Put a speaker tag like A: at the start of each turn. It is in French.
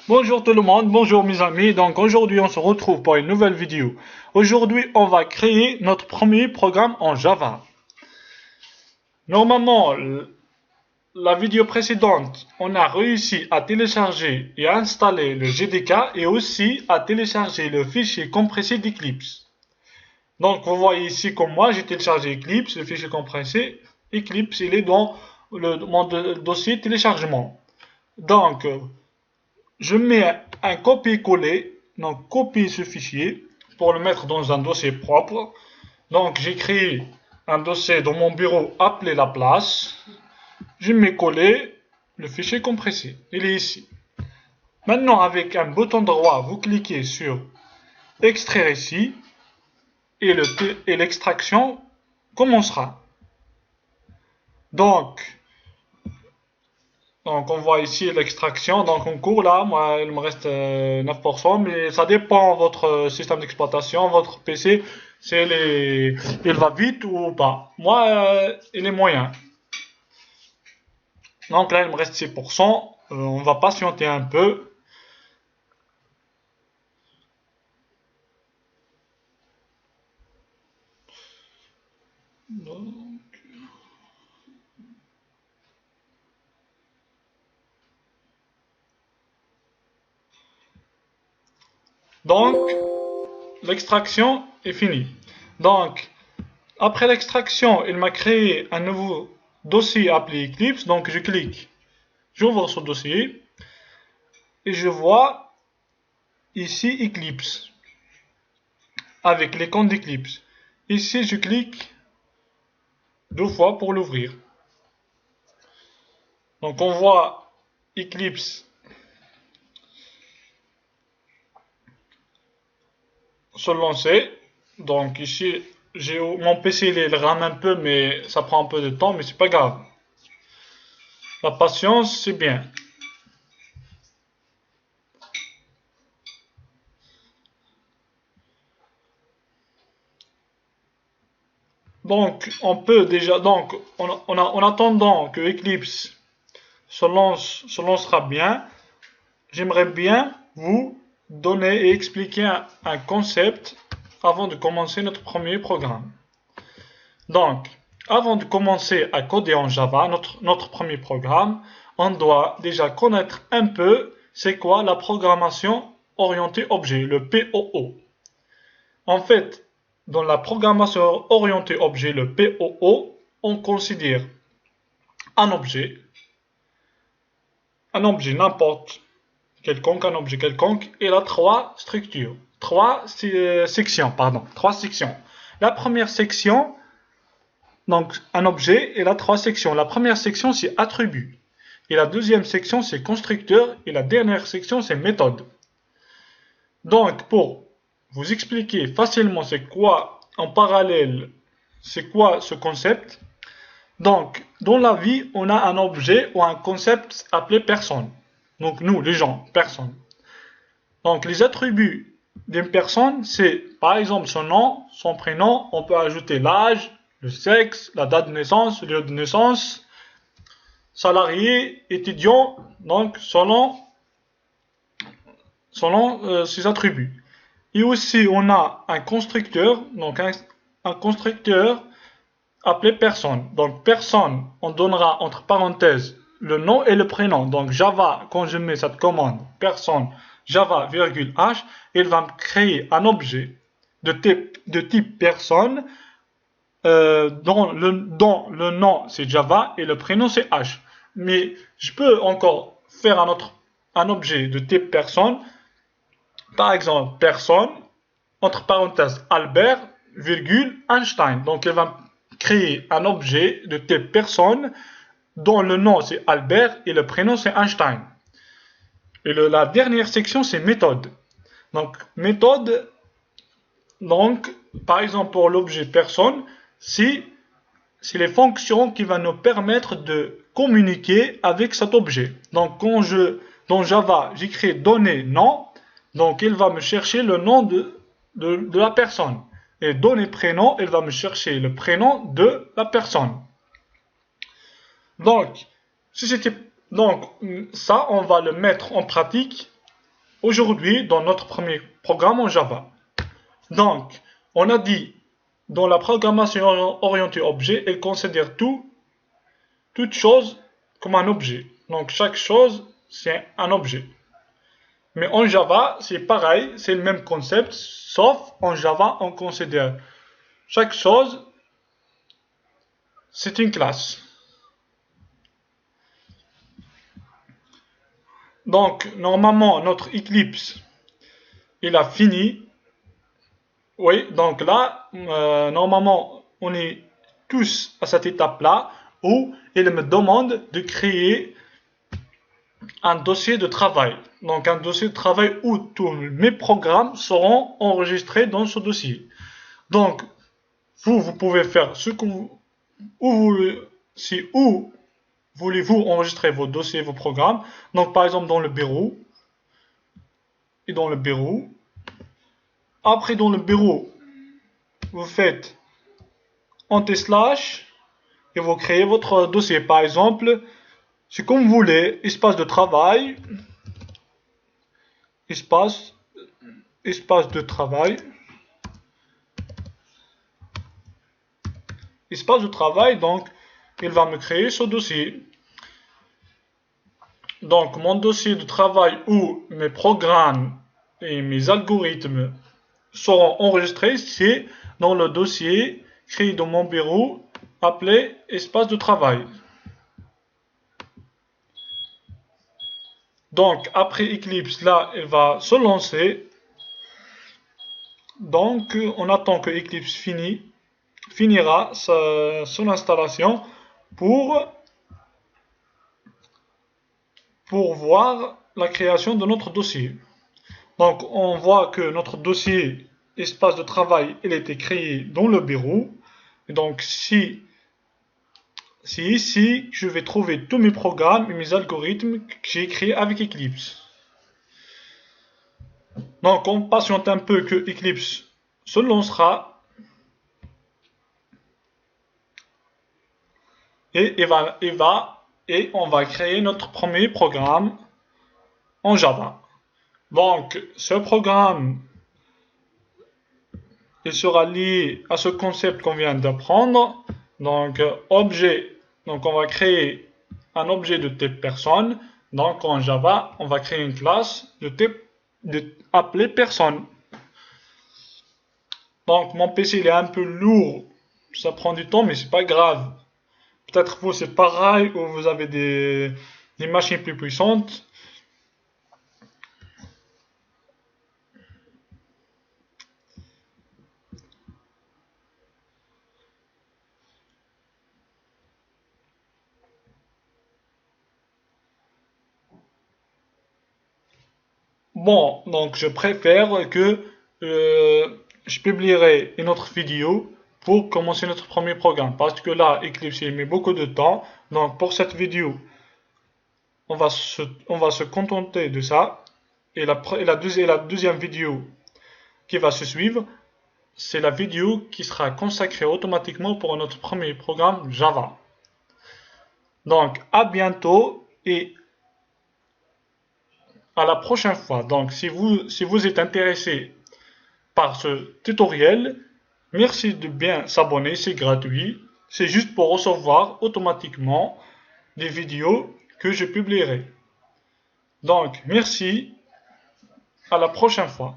A: Bonjour tout le monde, bonjour mes amis. Donc aujourd'hui on se retrouve pour une nouvelle vidéo. Aujourd'hui on va créer notre premier programme en Java. Normalement, la vidéo précédente, on a réussi à télécharger et à installer le JDK et aussi à télécharger le fichier compressé d'Eclipse. Donc vous voyez ici comme moi j'ai téléchargé Eclipse, le fichier compressé. Eclipse il est dans mon dossier téléchargement. Donc je mets un copier-coller, donc copier ce fichier pour le mettre dans un dossier propre. Donc j'ai créé un dossier dans mon bureau appelé la place. Je mets coller le fichier compressé. Il est ici. Maintenant avec un bouton droit, vous cliquez sur extraire ici et l'extraction commencera. Donc on voit ici l'extraction, donc en cours là, moi il me reste 9%, mais ça dépend de votre système d'exploitation, votre PC, il va vite ou pas. Moi, il est moyen. Donc là il me reste 6%, on va patienter un peu. Donc l'extraction est finie. Donc après l'extraction, il m'a créé un nouveau dossier appelé Eclipse, donc je clique, j'ouvre ce dossier et je vois ici Eclipse avec l'icône d'Eclipse. Ici je clique 2 fois pour l'ouvrir. Donc on voit Eclipse se lancer. Donc ici mon PC il rame un peu, mais ça prend un peu de temps, mais c'est pas grave. La patience c'est bien. Donc on peut déjà, donc en attendant que Eclipse se lancera bien, j'aimerais bien vous donner et expliquer un concept avant de commencer notre premier programme. Donc, avant de commencer à coder en Java, notre premier programme, on doit déjà connaître un peu c'est quoi la programmation orientée objet, le POO. En fait, dans la programmation orientée objet, le POO, on considère un objet n'importe un objet quelconque, il a trois structures, trois sections. La première section, donc un objet, il a trois sections. La première section, c'est attribut. Et la deuxième section, c'est constructeur. Et la dernière section, c'est méthode. Donc, pour vous expliquer facilement c'est quoi en parallèle, c'est quoi ce concept. Donc, dans la vie, on a un objet ou un concept appelé personne. Donc, nous, les gens, personne. Donc, les attributs d'une personne, c'est par exemple son nom, son prénom. On peut ajouter l'âge, le sexe, la date de naissance, le lieu de naissance, salarié, étudiant, donc selon ses attributs. Et aussi, on a un constructeur, donc un constructeur appelé personne. Donc personne, on donnera entre parenthèses le nom et le prénom. Donc Java, quand je mets cette commande personne Java, H, il va me créer un objet de type personne dont le nom c'est Java et le prénom c'est H. Mais je peux encore faire un objet de type personne, par exemple personne, entre parenthèses Albert, virgule, Einstein. Donc il va créer un objet de type personne dont le nom c'est Albert et le prénom c'est Einstein. Et la dernière section c'est méthode. Donc méthode, donc par exemple pour l'objet personne, c'est les fonctions qui vont nous permettre de communiquer avec cet objet. Donc quand dans Java j'écris donner nom, donc il va me chercher le nom de la personne. Et donner prénom, il va me chercher le prénom de la personne. Donc, ça, on va le mettre en pratique aujourd'hui dans notre premier programme en Java. Donc, on a dit, dans la programmation orientée objet, elle considère toute chose comme un objet. Donc, chaque chose, c'est un objet. Mais en Java, c'est pareil, c'est le même concept, sauf en Java, on considère chaque chose, c'est une classe. Donc, normalement, notre Eclipse, il a fini. Oui, donc là, normalement, on est tous à cette étape-là où il me demande de créer un dossier de travail. Donc, un dossier de travail où tous mes programmes seront enregistrés dans ce dossier. Donc, vous pouvez faire ce que où voulez-vous enregistrer vos dossiers, vos programmes. Donc, par exemple, dans le bureau. Et dans le bureau. Après, dans le bureau, vous faites anti-slash et vous créez votre dossier. Par exemple, c'est comme vous voulez, espace de travail, espace de travail, espace de travail, donc il va me créer ce dossier. Donc mon dossier de travail où mes programmes et mes algorithmes seront enregistrés, c'est dans le dossier créé dans mon bureau appelé espace de travail. Donc après Eclipse, là, il va se lancer. Donc on attend que Eclipse finira son installation pour voir la création de notre dossier. Donc on voit que notre dossier espace de travail, il a été créé dans le bureau. Et donc si ici, je vais trouver tous mes programmes et mes algorithmes que j'ai créés avec Eclipse. Donc on patiente un peu que Eclipse se lancera. Et on va créer notre premier programme en Java. Donc, ce programme, il sera lié à ce concept qu'on vient d'apprendre. Donc, objet, donc on va créer un objet de type personne. Donc, en Java, on va créer une classe de type appelée personne. Donc, mon PC il est un peu lourd, ça prend du temps, mais c'est pas grave. Peut-être vous c'est pareil ou vous avez des machines plus puissantes. Bon, donc je préfère que je publierai une autre vidéo pour commencer notre premier programme. Parce que là, Eclipse il met beaucoup de temps. Donc pour cette vidéo, on va se contenter de ça. Et la deuxième vidéo qui va se suivre, c'est la vidéo qui sera consacrée automatiquement pour notre premier programme Java. Donc à bientôt et à la prochaine fois. Donc si vous êtes intéressé par ce tutoriel, merci de bien s'abonner, c'est gratuit. C'est juste pour recevoir automatiquement les vidéos que je publierai. Donc merci, à la prochaine fois.